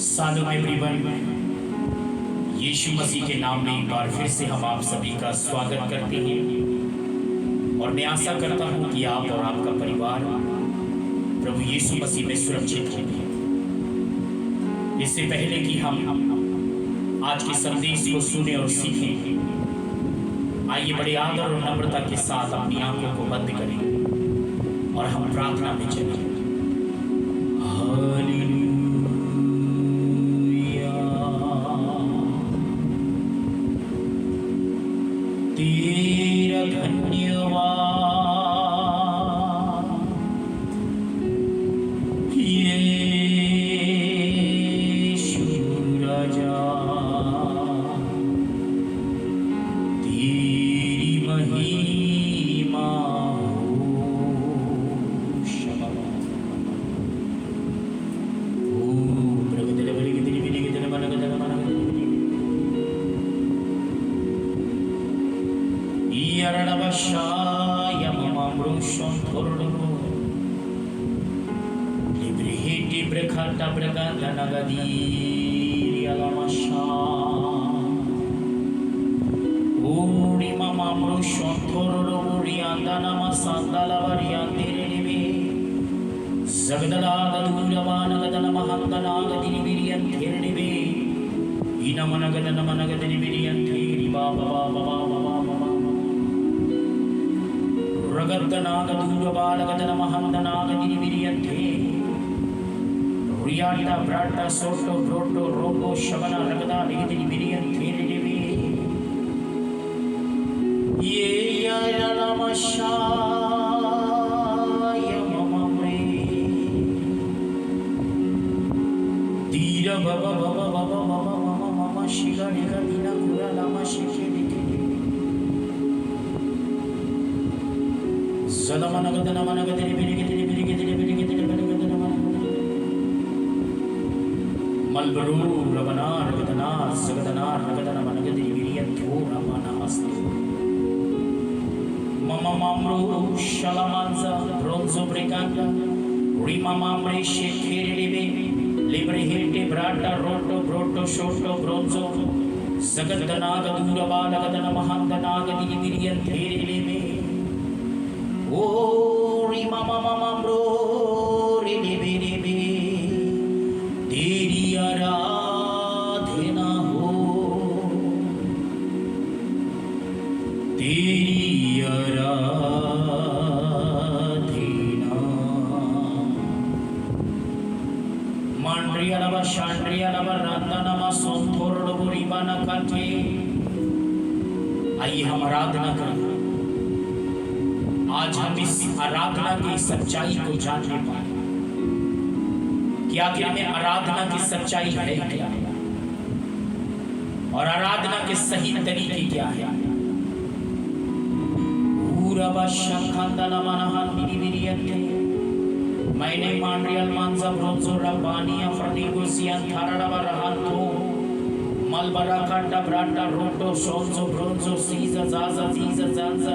सालों एवरीवन, यीशु मसीह के नाम में एक बार फिर से हम आप सभी का स्वागत करते हैं और मैं आशा करता हूं कि आप और आपका परिवार प्रभु यीशु मसीह में सुरक्षित होंगे। इससे पहले कि हम आज के संदेश को सुने और सीखें, आइए बड़े आदर और नम्रता के साथ अपनी आंखों को बंद करें और हम प्रार्थना में चलें। तेरा धन्यवाद यीशु राजा, तेरी महिमा Riata brata soto broto robo shabana ragada ligidi biriyan thiridi ye ya namasha ya mamre tira baba baba baba mama mama shiga niga dina kura lama shikhe zadamana gadana mana gadini birigi Malburu Rabanar Gadanar Sagadanar Nagadana Managadi Viriyan Thora Manastu Mama Mamru Shalamanza Bronzo Briganda Rima Mamre Shekiribe Libre Hinte Brata Roto Broto Shoto Bronzo Sagadana Gadura Balagadana Mahandana Viriyan Thiribe O Rima Mama Mamro Ribe तेरी आराधना हो, तेरी आराधना मांड्रिया नवा शांड्रिया नवा राधा नवा सोंथोर डोरी बाना काटे। आइए हम आराधना करें। आज हम इस आराधना की सच्चाई को जानने पाए कि आखिर में आराधना की सच्चाई है क्या और आराधना के सही तरीके क्या है। मैंने मांड्रियल मांजा ब्रोंजो रबानिया फर्निगोसियन थाराडा रहांतो मलबरा काटा ब्राटा रोटो सोंजो ब्रोंजो सीजा जाजा जीजा जानजा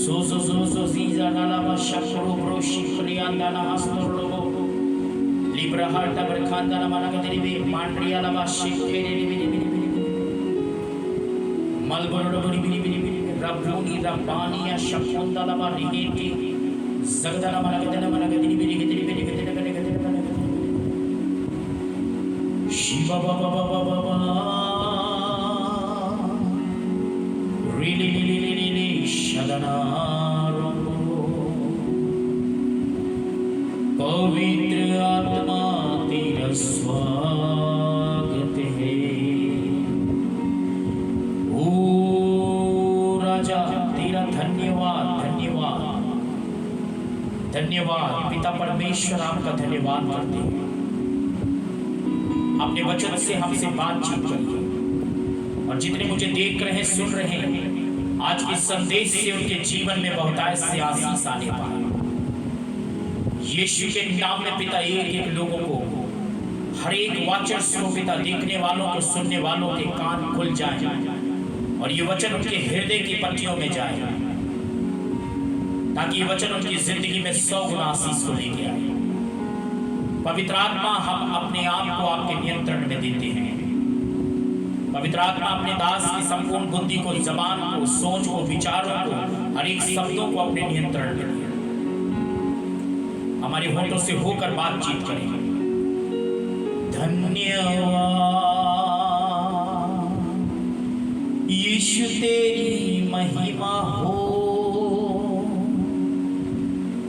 सोजो जोजो जीजा नालाबा शक्रो ब्रोशी प्रियांदाना हस्तोरलोगो Librahata berkandana managadibi mandriya lama shikeri malboro bori biri rabbuni rabbaniya shakunda lama rigeti zagdana managadibi shiva baba baba really shadana पवित्र आत्मा तेरा स्वागत है। ओ राजा तेरा धन्यवाद धन्यवाद धन्यवाद। पिता परमेश्वर आपका धन्यवाद करते हैं। अपने वचन से हमसे बातचीत करिए और जितने मुझे देख रहे हैं सुन रहे हैं आज इस संदेश से उनके जीवन में बहुतायत से आशीष आने पाए। यीशु के नाम में पिता एक एक लोगों को हर एक वाचन को पिता देखने वालों को सुनने वालों के कान खुल जाए और ये वचन उनके हृदय की पट्टियों में जाए ताकि ये वचन उनकी जिंदगी में 100 गुना आशीष को लेके आए। पवित्र आत्मा, हम अपने आप को आपके नियंत्रण में देते हैं। पवित्र आत्मा, अपने दास की संपूर्ण बुद्धि को, जबान को, सोच को, विचारों को, हर एक शब्दों को अपने नियंत्रण में दिया। हमारे होठों से होकर बातचीत करें। धन्यवाद यीशु, तेरी महिमा हो,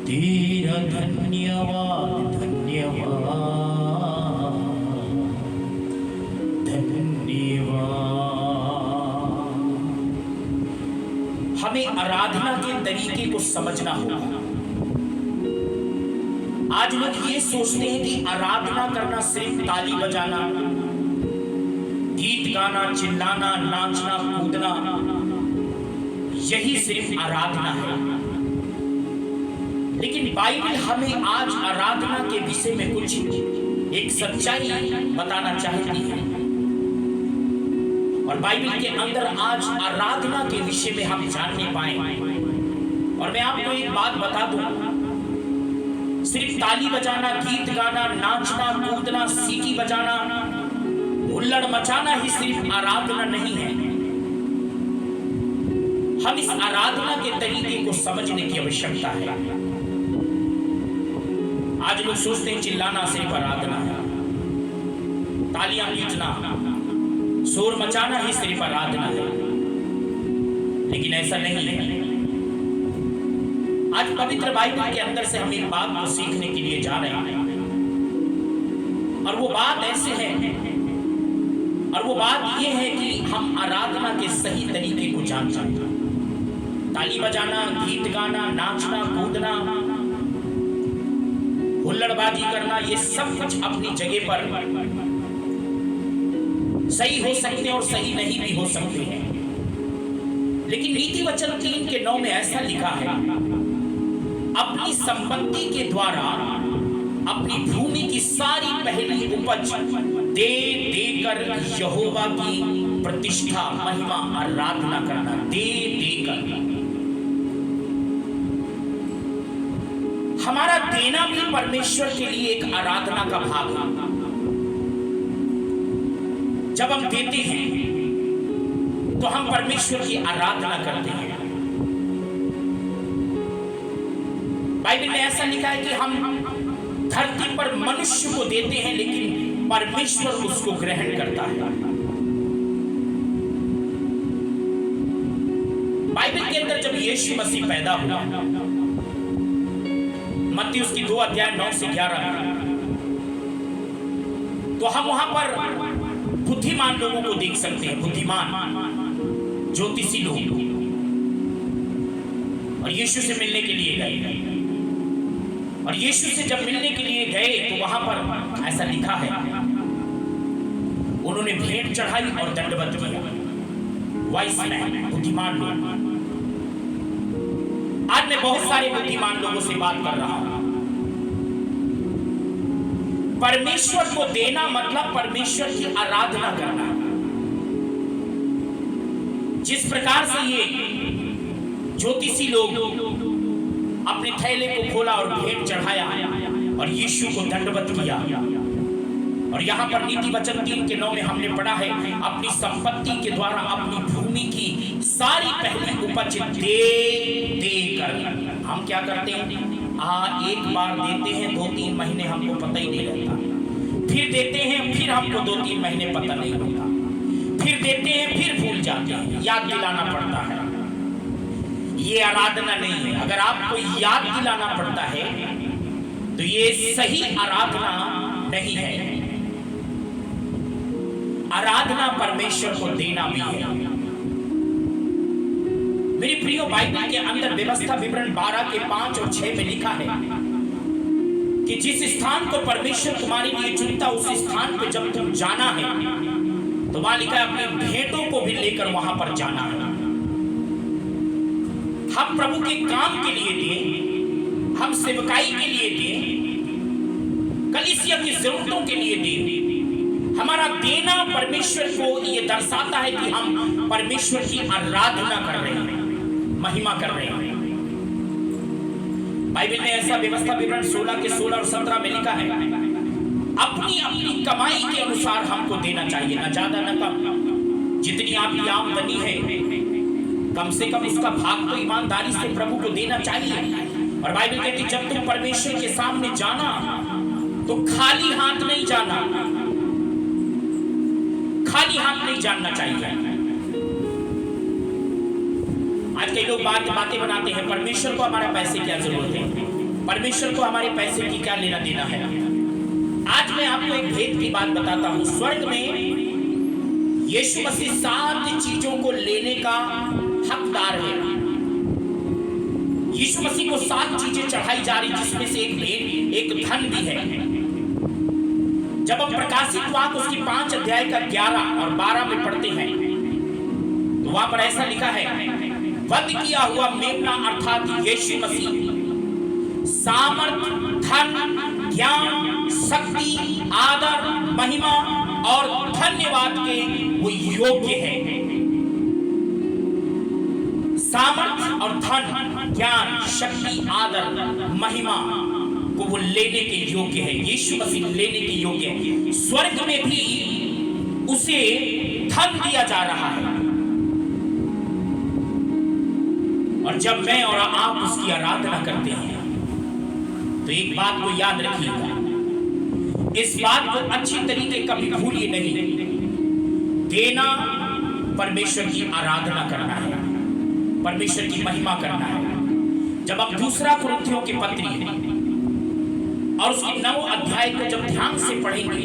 तेरा धन्यवाद, धन्यवाद, धन्यवाद। हमें आराधना के तरीके को समझना होगा। आज लोग ये सोचते हैं कि आराधना करना सिर्फ ताली बजाना, गीत गाना, चिल्लाना, नाचना, कूदना, यही सिर्फ आराधना है। लेकिन बाइबल हमें आज आराधना के विषय में कुछ एक सच्चाई बताना चाहती है। और बाइबल के अंदर आज आराधना के विषय में हम जानने पाए। और मैं आपको एक बात बता दूं, सिर्फ ताली बजाना, गीत गाना, नाचना, कूदना, सीटी बजाना, हुल्लड़ मचाना ही सिर्फ आराधना नहीं है। हम इस आराधना के तरीके को समझने की आवश्यकता है। आज लोग सोचते हैं चिल्लाना सिर्फ आराधना है, तालियां पीटना, शोर मचाना ही सिर्फ आराधना है, लेकिन ऐसा नहीं है। आज पवित्र बाइबल के अंदर से हम एक बात को सीखने के लिए जा रहे हैं, और वो बात ऐसे है, और वो बात ये है कि हम आराधना के सही तरीके को जान सकते हैं। ताली बजाना, गीत गाना, नाचना, कूदना, हुल्लड़बाजी करना, ये सब कुछ अपनी जगह पर सही हो सकते हैं और सही नहीं भी हो सकते हैं। लेकिन नीति वचन 3:9 में ऐसा लिखा है, अपनी संपत्ति के द्वारा अपनी भूमि की सारी पहली उपज दे देकर यहोवा की प्रतिष्ठा, महिमा, आराधना करना, दे देकर। हमारा देना भी परमेश्वर के लिए एक आराधना का भाग है। जब हम देते हैं तो हम परमेश्वर की आराधना करते हैं। बाइबल में ऐसा लिखा है कि हम धरती पर मनुष्य को देते हैं, लेकिन परमेश्वर उसको ग्रहण करता है। बाइबल के अंदर जब यीशु मसीह पैदा हुआ, मत्ती उसकी 2:9-11, तो हम वहां पर बुद्धिमान लोगों को देख सकते हैं, बुद्धिमान ज्योतिषी लोग, और यीशु से मिलने के लिए गए। और यीशु से जब मिलने के लिए गए तो वहां पर ऐसा लिखा है, उन्होंने भेंट चढ़ाई और दंडवत किया। वाइस मैन, बुद्धिमान लोग। आज मैं बहुत सारे बुद्धिमान लोगों से बात कर रहा हूं। परमेश्वर को देना मतलब परमेश्वर की आराधना करना। जिस प्रकार से ये ज्योतिषी लोग अपने थैले को खोला और भेंट चढ़ाया और यीशु को दंडवत किया, और यहाँ पर नीति वचन 3:9 में हमने पढ़ा है, अपनी संपत्ति के द्वारा अपनी भूमि की सारी पहली उपज दे देकर। हम क्या करते हैं? एक बार देते हैं, 2-3 महीने हमको पता ही नहीं रहता, फिर देते हैं, फिर हमको 2-3 महीने पता नहीं होता, फिर देते हैं, फिर भूल जाते हैं, याद दिलाना पड़ता है। ये आराधना नहीं है। अगर आपको याद दिलाना पड़ता है तो ये सही आराधना नहीं है। आराधना परमेश्वर को देना भी है। मेरी प्रियो, बाइबल के अंदर व्यवस्था विवरण 12:5 और 6 में लिखा है कि जिस स्थान को परमेश्वर तुम्हारे लिए चुनता, उस स्थान पे जब तुम जाना है तो वहां लिखा है अपनी भेंटों को भी लेकर वहां पर जाना है। हम प्रभु के काम के लिए दें, हम सेवकाई के लिए दें, कलीसिया की जरूरतों के लिए दें। हमारा देना परमेश्वर को ये दर्शाता है कि हम परमेश्वर की आराधना कर रहे हैं, महिमा कर रहे हैं। बाइबल में ऐसा व्यवस्था विवरण 16 के 16 और 17 में लिखा है अपनी अपनी कमाई के अनुसार हमको देना चाहिए, ना ज्यादा ना कम। जितनी आपकी आमदनी है कम से कम उसका भाग तो ईमानदारी से प्रभु को देना चाहिए। और बाइबल कहती है जब तुम परमेश्वर के सामने जाना तो खाली हाथ नहीं जाना, खाली हाथ नहीं जानना चाहिए। आज कई लोग बातें बनाते हैं, परमेश्वर को हमारे पैसे की क्या जरूरत है, परमेश्वर को हमारे पैसे की क्या लेना देना है। आज मैं आपको एक भेद की बात बताता हूं। स्वर्ग में यीशु मसीह 7 चीजों को लेने का हकदार है। यीशु मसीह को 7 चीजें चढ़ाई जा रही, जिसमें से एक भेद, एक धन भी है। जब हम प्रकाशित वाक्य उसकी 5 अध्याय का 11 और 12 में पढ़ते हैं तो वहां पर ऐसा लिखा है, वध किया हुआ मेमना अर्थात यीशु मसीह सामर्थ, धन, ज्ञान, शक्ति, आदर, महिमा और धन्यवाद के वो योग्य है। सामर्थ और धन, ज्ञान, शक्ति, आदर, महिमा को वो लेने के योग्य है। यीशु मसीह लेने के योग्य है। स्वर्ग में भी उसे धन दिया जा रहा है। और जब मैं और आप उसकी आराधना करते हैं तो एक बात को याद रखिएगा, इस बात को अच्छी तरीके कभी भूलिए नहीं, देना परमेश्वर की आराधना करना है, परमेश्वर की महिमा करना है। जब आप दूसरा कुरिन्थियों की पत्री और उसकी 9 अध्याय को जब ध्यान से पढ़ेंगे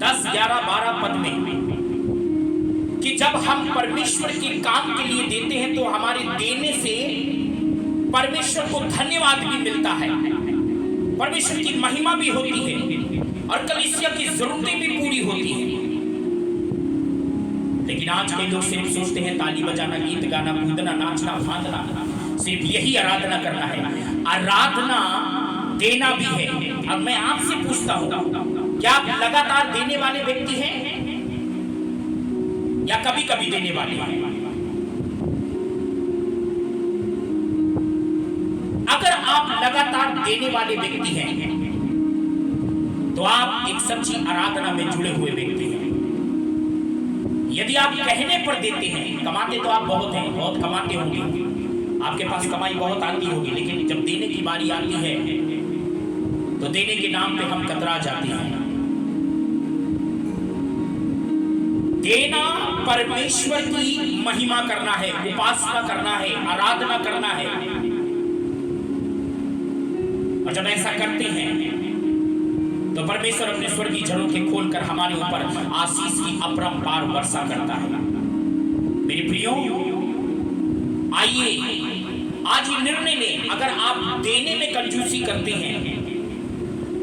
10, 11, 12 पद में, कि जब हम परमेश्वर के काम के लिए देते हैं तो हमारे देने से परमेश्वर को धन्यवाद भी मिलता है, परमेश्वर की महिमा भी होती है और कलीसिया की जरूरतें भी पूरी होती हैं। लेकिन आज के लोग सिर्फ सोचते हैं ताली बजाना, गीत गाना, कूदना, नाचना, फांदना, सिर्फ यही आराधना करना है। आराधना देना भी है। अब मैं आपसे पूछता हूं, क्या आप लगातार देने वाले व्यक्ति हैं या कभी कभी देने वाले हैं? अगर आप लगातार देने वाले व्यक्ति हैं तो आप एक सच्ची आराधना में जुड़े हुए व्यक्ति हैं। यदि आप कहने पर देते हैं, कमाते तो आप बहुत हैं, बहुत कमाते होंगे, आपके पास कमाई बहुत आती होगी, लेकिन जब देने की बारी आती है तो देने के नाम पे हम कतरा जाते हैं। देना परमेश्वर की महिमा करना है, उपासना करना है, आराधना करना है। और जब ऐसा करते हैं तो परमेश्वर अपने स्वर्गीय झरोखे खोलकर हमारे ऊपर आशीष की अपरंपार वर्षा करता है। मेरे प्रियो, आइए आज ये निर्णय लें, अगर आप देने में कंजूसी करते हैं,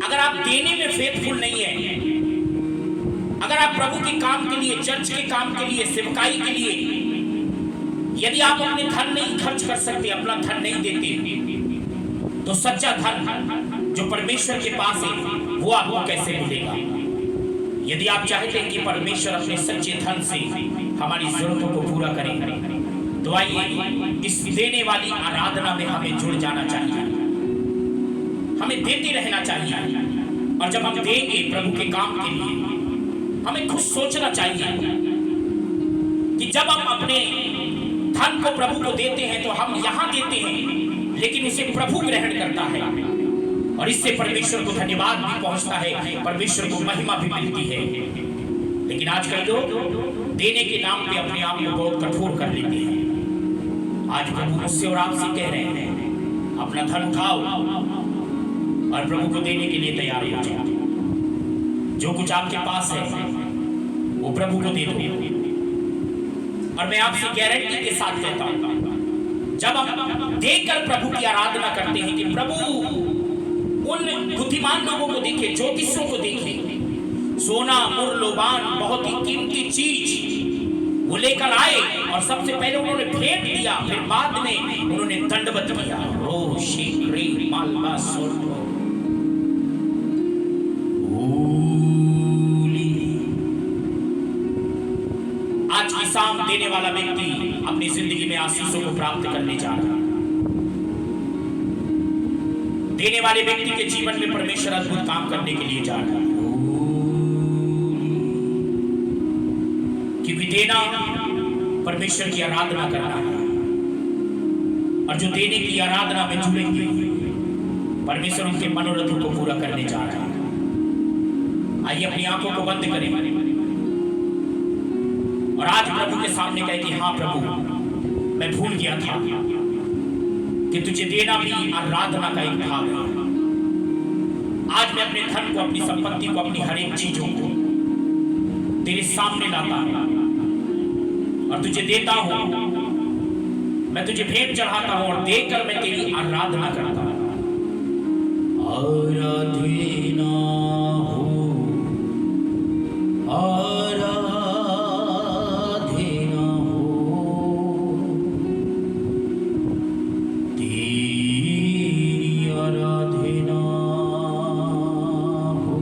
अगर आप देने में फेथफुल नहीं है, अगर आप प्रभु के काम के लिए, चर्च के काम के लिए, सेवकाई के लिए, यदि आप अपने धन नहीं खर्च कर सकते, अपना धन नहीं देते, तो सच्चा धन जो परमेश्वर के पास है वो आपको कैसे मिलेगा? यदि आप चाहते हैं कि परमेश्वर अपने सच्चे धन से हमारी जरूरतों को पूरा करे, तो आइए इस देने वाली आराधना में हमें जुड़ जाना चाहिए, हमें देते रहना चाहिए। और जब हम देंगे प्रभु के काम के लिए, हमें खुद सोचना चाहिए कि जब हम अपने धन को प्रभु को देते हैं तो हम यहां देते हैं, लेकिन उसे प्रभु ग्रहण करता है और इससे परमेश्वर को धन्यवाद भी पहुंचता है, परमेश्वर को महिमा भी मिलती है। लेकिन आज कई लोग देने के नाम पे अपने आप को बहुत कठोर कर लेते हैं। आज प्रभु मुझसे और आपसे कह रहे हैं, अपना धन उठाओ और प्रभु को देने के लिए तैयार हो जाओ। जो कुछ आपके पास है वो प्रभु को दे दो। और मैं आपसे गारंटी के साथ कहता हूं, जब हम देकर प्रभु की आराधना करते हैं कि प्रभु उन बुद्धिमान लोगों को देखे, ज्योतिषों को देखे, सोना, मुरलोबान, बहुत ही कीमती चीज वो लेकर आए और सबसे पहले उन्होंने भेंट दिया, फिर बाद में उन्होंने दंडवत किया। रो शीघ्री मालवा सोटो आज की शाम देने वाला व्यक्ति अपनी जिंदगी में आशीषों को प्राप्त करने जा रहा है। देने वाले व्यक्ति के जीवन में परमेश्वर अद्भुत काम करने के लिए जा रहा है। देना परमेश्वर की आराधना करना है, और जो देने की आराधना में जुड़ेंगे परमेश्वर उनके मनोरथों को पूरा करने जा रहा है। आइए अपनी आंखों को बंद करें और आज प्रभु के सामने कहे कि हाँ प्रभु, मैं भूल गया था कि तुझे देना भी आराधना का एक भाग है। आज मैं अपने धन को, अपनी संपत्ति को, अपनी हर एक चीजों को तेरे सामने लाता हूं और तुझे देता हूं। मैं तुझे भेंट चढ़ाता हूं और देकर मैं तेरी आराधना करता हूं। आराधना हो, आराधना हो, तेरी आराधना हो।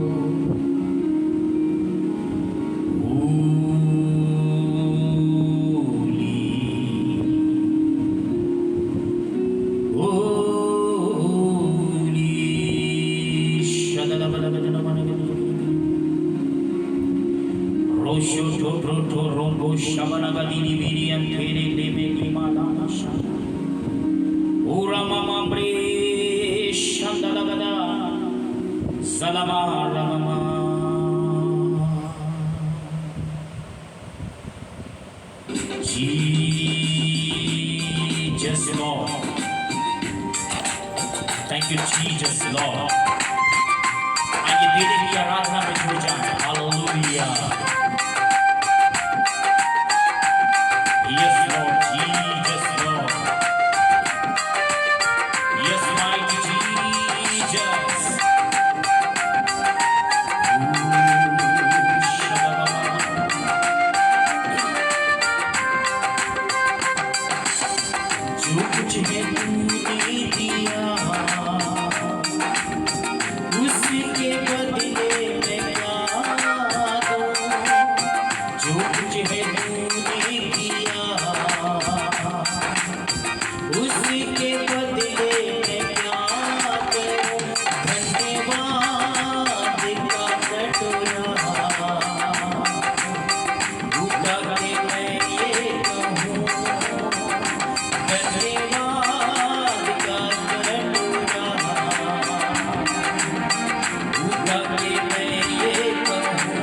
Jesus Lord, thank you Jesus Lord। आइए देने की आराधना में जुड़ जाएं। Hallelujah. Yes Lord, Jesus Lord, yes mighty Jesus। जो कुछ है तूने दिया उसके बदले में क्या दूं। जो कुछ है तूने दिया उसके बदले में क्या दूं। धन्यवाद का कटोरा उठा के मैं ये कहूँ, धन्यवाद का कटोरा उठा के मैं ये कहूँ।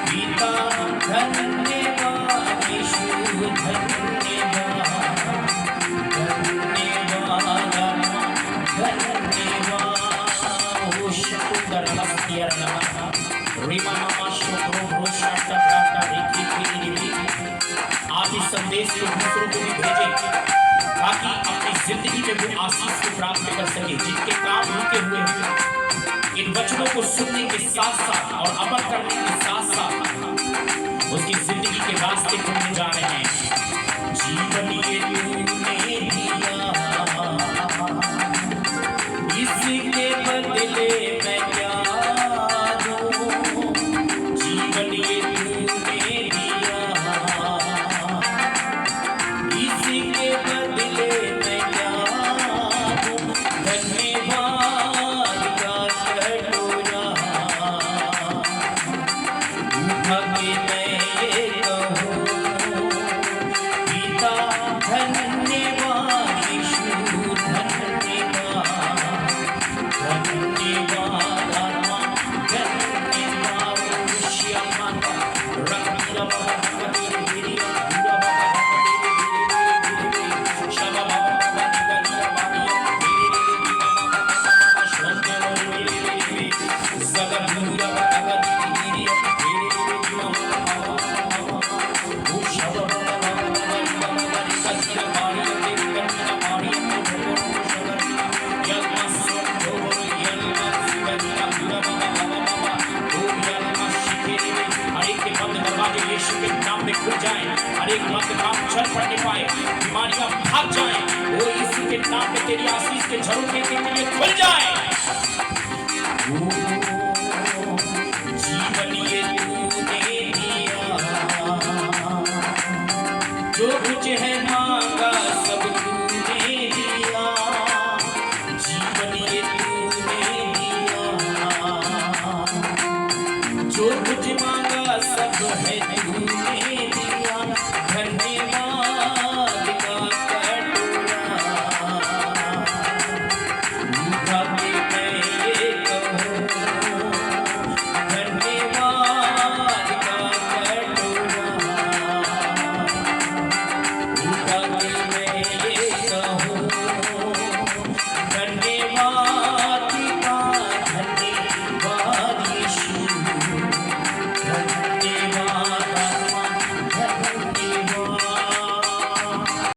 पिता धन्यवाद, यीशु धन्यवाद, धन्यवाद, धन्यवाद। ओ शुक्र लफ्तियर लगा रीमा मामा शुक्र रोशाटा प्राटा रेखी पीरी। आप इस संदेश को दूसरों को भी भेजें ताकि अपनी जिंदगी में वो आशीष को प्राप्त कर सके। जिनके काम रुके हुए हैं, इन वचनों को सुनने के साथ साथ और अमल करने के साथ साथ उसकी जिंदगी के रास्ते खुलने जा रहे हैं। जीवन ये तूने दिया इसके बदले मैं क्या दूं। जीवन ये तूने दिया इसके बदले मैं क्या दूं। धन्यवाद का कटोरा उठा के मैं ये कहूँ। पिता धन्यवाद, यीशु धन्यवाद, धन्यवाद आत्मा धन्यवाद। श्यामन रंगीला बाबा कबीर गिरिया पूरा बाबा कबीर शबा बाबा निगलिया बाबिया बाबा शोंदर जगदूरा बाबा कबीर गिरिया ओ शबा बाबा बाबा निगलिया बाबिया निगलिया बाबिया यल्मा सोंदो यल्मा निगलिया पूरा बाबा बाबा ओ यल्मा शिकेरी। हर एक के बंद दरवाजे यीशु के नाम में खुल जाएं। हर एक बंद काम चल पड़ने पाए, बीमारियां भाग जाएं। वो यीशु के नाम में तेरी आशीष के झरोखे के लिए खुल जाएं। ओ जीवन ये तूने दिया, जो कुछ है मांगा सब तूने दिया। जीवन ये तूने दिया, जो कुछ मांगा सब है तूने